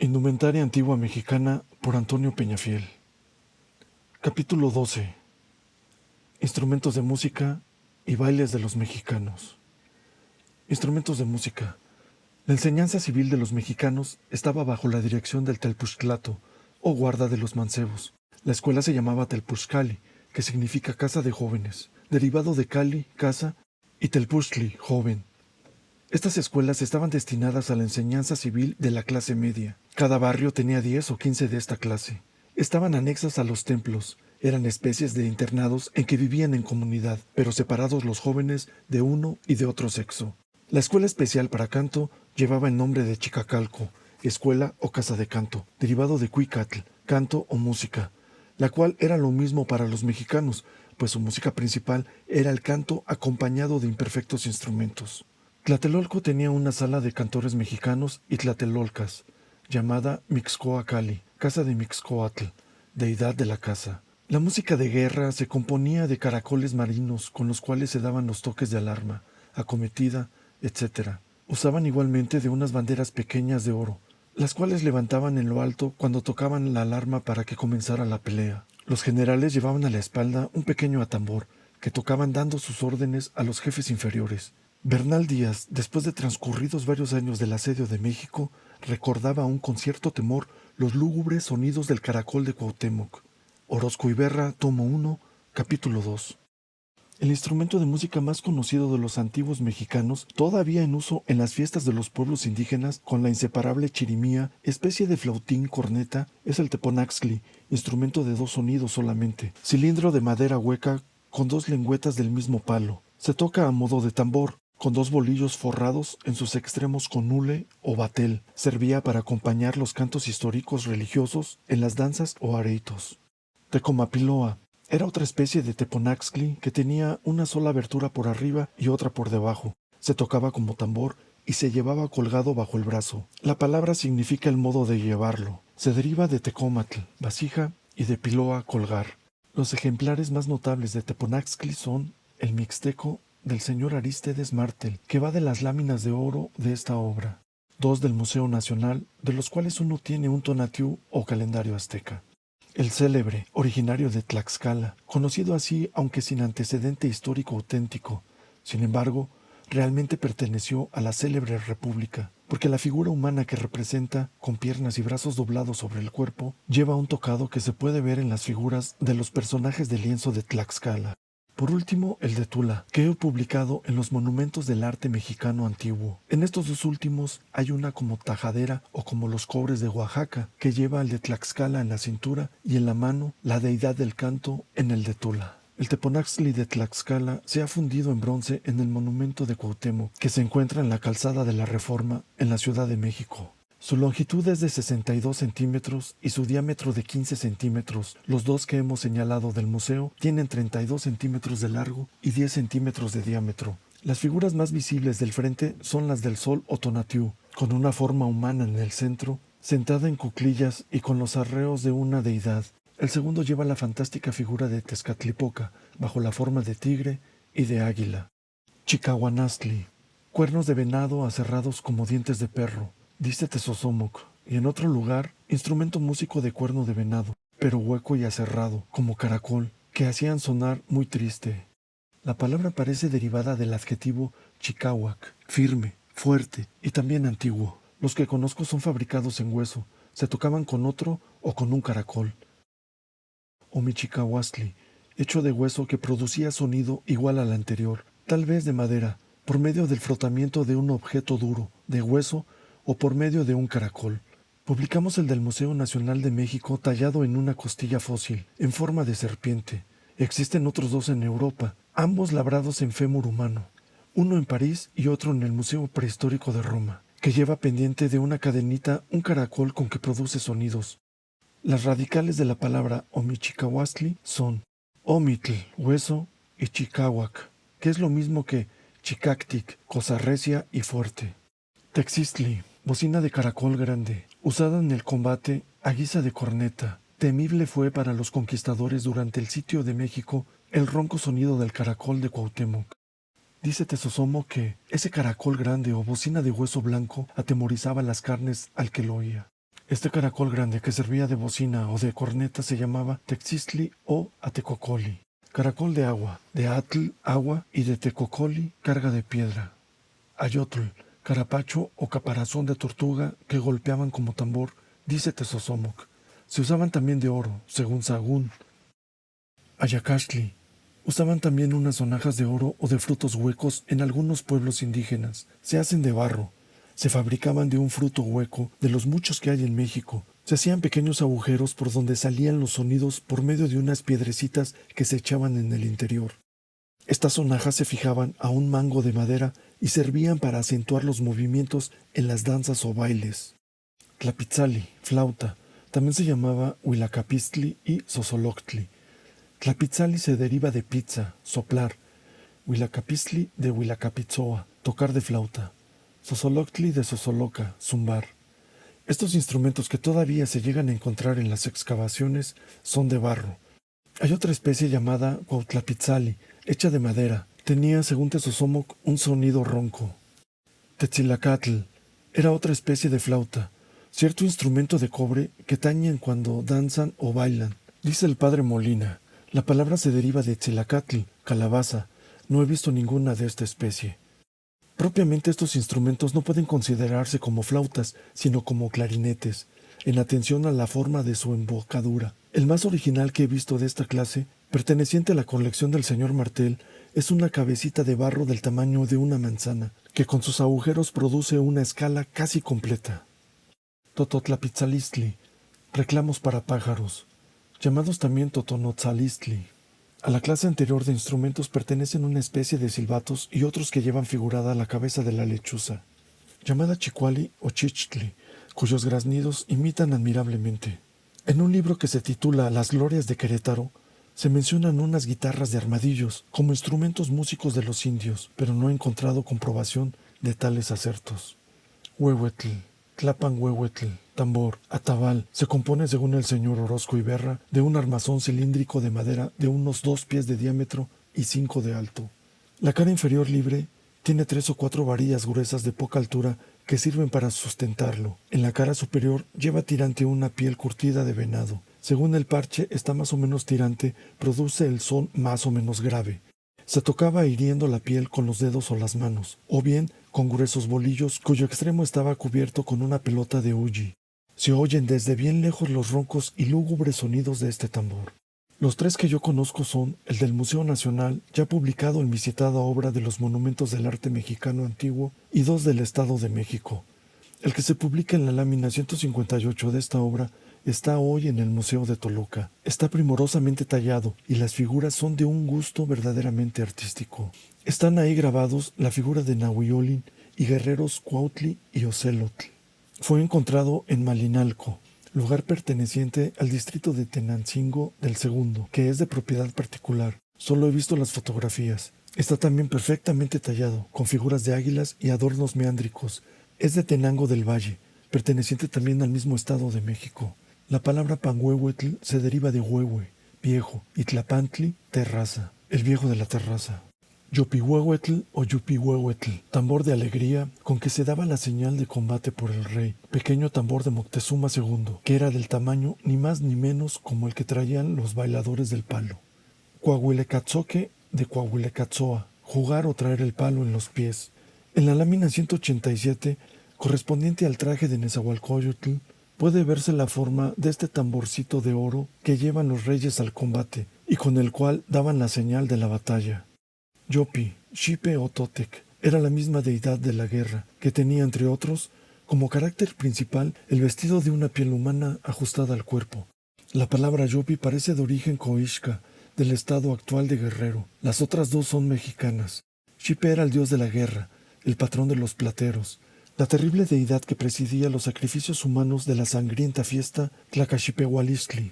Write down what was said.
Indumentaria antigua mexicana por Antonio Peñafiel. Capítulo 12. Instrumentos de música y bailes de los mexicanos. Instrumentos de música. La enseñanza civil de los mexicanos estaba bajo la dirección del Telpuxtlato, o guarda de los mancebos. La escuela se llamaba Telpuxcali, que significa casa de jóvenes, derivado de Cali, casa, y Telpuxtli, joven. Estas escuelas estaban destinadas a la enseñanza civil de la clase media. Cada barrio tenía 10 o 15 de esta clase. Estaban anexas a los templos. Eran especies de internados en que vivían en comunidad, pero separados los jóvenes de uno y de otro sexo. La escuela especial para canto llevaba el nombre de Chicacalco, escuela o casa de canto, derivado de Cuicatl, canto o música, la cual era lo mismo para los mexicanos, pues su música principal era el canto acompañado de imperfectos instrumentos. Tlatelolco tenía una sala de cantores mexicanos y tlatelolcas, llamada Mixcoacali, casa de Mixcoatl, deidad de la casa. La música de guerra se componía de caracoles marinos con los cuales se daban los toques de alarma, acometida, etc. Usaban igualmente de unas banderas pequeñas de oro, las cuales levantaban en lo alto cuando tocaban la alarma para que comenzara la pelea. Los generales llevaban a la espalda un pequeño atambor, que tocaban dando sus órdenes a los jefes inferiores. Bernal Díaz, después de transcurridos varios años del asedio de México, recordaba aún con cierto temor los lúgubres sonidos del caracol de Cuauhtémoc. Orozco y Berra, tomo 1, capítulo 2. El instrumento de música más conocido de los antiguos mexicanos, todavía en uso en las fiestas de los pueblos indígenas con la inseparable chirimía, especie de flautín corneta, es el teponaxtli, instrumento de 2 sonidos solamente, cilindro de madera hueca con 2 lengüetas del mismo palo. Se toca a modo de tambor, con 2 bolillos forrados en sus extremos con hule o batel. Servía para acompañar los cantos históricos religiosos en las danzas o areitos. Tecomapiloa era otra especie de teponaxtli que tenía una sola abertura por arriba y otra por debajo. Se tocaba como tambor y se llevaba colgado bajo el brazo. La palabra significa el modo de llevarlo. Se deriva de tecomatl, vasija, y de piloa, colgar. Los ejemplares más notables de teponaxtli son el mixteco del señor Arístedes Martel, que va de las láminas de oro de esta obra, 2 del Museo Nacional, de los cuales uno tiene un tonatiuh o calendario azteca. El célebre, originario de Tlaxcala, conocido así aunque sin antecedente histórico auténtico, sin embargo, realmente perteneció a la célebre república, porque la figura humana que representa, con piernas y brazos doblados sobre el cuerpo, lleva un tocado que se puede ver en las figuras de los personajes del lienzo de Tlaxcala. Por último, el de Tula, que he publicado en los monumentos del arte mexicano antiguo. En estos 2 últimos hay una como tajadera o como los cobres de Oaxaca, que lleva al de Tlaxcala en la cintura y en la mano la deidad del canto en el de Tula. El teponaxtli de Tlaxcala se ha fundido en bronce en el monumento de Cuauhtémoc, que se encuentra en la calzada de la Reforma en la Ciudad de México. Su longitud es de 62 centímetros y su diámetro de 15 centímetros. Los 2 que hemos señalado del museo tienen 32 centímetros de largo y 10 centímetros de diámetro. Las figuras más visibles del frente son las del sol o tonatiuh, con una forma humana en el centro, sentada en cuclillas y con los arreos de una deidad. El segundo lleva la fantástica figura de Tezcatlipoca, bajo la forma de tigre y de águila. Chicahuanastli, cuernos de venado aserrados como dientes de perro, dice Tezosomoc, y en otro lugar, instrumento músico de cuerno de venado, pero hueco y aserrado, como caracol, que hacían sonar muy triste. La palabra parece derivada del adjetivo chicahuac, firme, fuerte y también antiguo. Los que conozco son fabricados en hueso, se tocaban con otro o con un caracol. O michicahuastli, hecho de hueso que producía sonido igual al anterior, tal vez de madera, por medio del frotamiento de un objeto duro, de hueso, o por medio de un caracol. Publicamos el del Museo Nacional de México tallado en una costilla fósil, en forma de serpiente. Existen otros 2 en Europa, ambos labrados en fémur humano, uno en París y otro en el Museo Prehistórico de Roma, que lleva pendiente de una cadenita un caracol con que produce sonidos. Las radicales de la palabra omichicahuastli son omitl, hueso, y chicahuac, que es lo mismo que chicactic, cosa recia y fuerte. Texistli, bocina de caracol grande, usada en el combate a guisa de corneta. Temible fue para los conquistadores durante el sitio de México el ronco sonido del caracol de Cuauhtémoc. Dice Tezosomo que ese caracol grande o bocina de hueso blanco atemorizaba las carnes al que lo oía. Este caracol grande que servía de bocina o de corneta se llamaba Texistli o Atecocoli. Caracol de agua, de atl, agua, y de tecocoli, carga de piedra. Ayotl, carapacho o caparazón de tortuga que golpeaban como tambor, dice Tezosomoc. Se usaban también de oro, según Sagún. Ayacastli. Usaban también unas sonajas de oro o de frutos huecos en algunos pueblos indígenas. Se hacen de barro. Se fabricaban de un fruto hueco, de los muchos que hay en México. Se hacían pequeños agujeros por donde salían los sonidos por medio de unas piedrecitas que se echaban en el interior. Estas sonajas se fijaban a un mango de madera y servían para acentuar los movimientos en las danzas o bailes. Tlapitzali, flauta, también se llamaba huilacapistli y zosoloctli. Tlapitzali se deriva de pizza, soplar, huilacapistli de huilacapitzoa, tocar de flauta, zosoloctli de zozoloca, zumbar. Estos instrumentos que todavía se llegan a encontrar en las excavaciones son de barro. Hay otra especie llamada cuautlapitzali, hecha de madera. Tenía, según Tezosomoc, un sonido ronco. Tetzilacatl era otra especie de flauta, cierto instrumento de cobre que tañen cuando danzan o bailan. Dice el padre Molina, la palabra se deriva de tzilacatl, calabaza. No he visto ninguna de esta especie. Propiamente estos instrumentos no pueden considerarse como flautas, sino como clarinetes, en atención a la forma de su embocadura. El más original que he visto de esta clase, perteneciente a la colección del señor Martel, es una cabecita de barro del tamaño de una manzana, que con sus agujeros produce una escala casi completa. Tototlapitzalistli, reclamos para pájaros, llamados también totonotzalistli. A la clase anterior de instrumentos pertenecen una especie de silbatos y otros que llevan figurada la cabeza de la lechuza, llamada chicuali o chichtli, cuyos graznidos imitan admirablemente. En un libro que se titula Las glorias de Querétaro, se mencionan unas guitarras de armadillos como instrumentos músicos de los indios, pero no he encontrado comprobación de tales acertos. Huehuetl, tlapan huehuetl, tambor, atabal, se compone, según el señor Orozco Iberra, de un armazón cilíndrico de madera de unos 2 pies de diámetro y 5 de alto. La cara inferior libre tiene 3 o 4 varillas gruesas de poca altura que sirven para sustentarlo. En la cara superior lleva tirante una piel curtida de venado. Según el parche está más o menos tirante, produce el son más o menos grave. Se tocaba hiriendo la piel con los dedos o las manos, o bien con gruesos bolillos cuyo extremo estaba cubierto con una pelota de uji. Se oyen desde bien lejos los roncos y lúgubres sonidos de este tambor. Los 3 que yo conozco son el del Museo Nacional, ya publicado en mi citada obra de los monumentos del arte mexicano antiguo, y 2 del Estado de México. El que se publica en la lámina 158 de esta obra está hoy en el Museo de Toluca. Está primorosamente tallado y las figuras son de un gusto verdaderamente artístico. Están ahí grabados la figura de Nahuiolin y guerreros Cuautli y Ocelotl. Fue encontrado en Malinalco, lugar perteneciente al distrito de Tenancingo del Segundo, que es de propiedad particular. Solo he visto las fotografías. Está también perfectamente tallado, con figuras de águilas y adornos meándricos. Es de Tenango del Valle, perteneciente también al mismo estado de México. La palabra panhuehuetl se deriva de huehue, viejo, y tlapantli, terraza, el viejo de la terraza. Yopihuehuetl o yupihuehuetl, tambor de alegría con que se daba la señal de combate por el rey, pequeño tambor de Moctezuma II, que era del tamaño ni más ni menos como el que traían los bailadores del palo. Coahuilecatzoque de Coahuilecatzoa, jugar o traer el palo en los pies. En la lámina 187, correspondiente al traje de Nezahualcóyotl, puede verse la forma de este tamborcito de oro que llevan los reyes al combate y con el cual daban la señal de la batalla. Yopi, Xipe o Totec, era la misma deidad de la guerra, que tenía, entre otros, como carácter principal el vestido de una piel humana ajustada al cuerpo. La palabra Yopi parece de origen coixca, del estado actual de Guerrero. Las otras 2 son mexicanas. Xipe era el dios de la guerra, el patrón de los plateros, la terrible deidad que presidía los sacrificios humanos de la sangrienta fiesta Tlacaxipehualistli.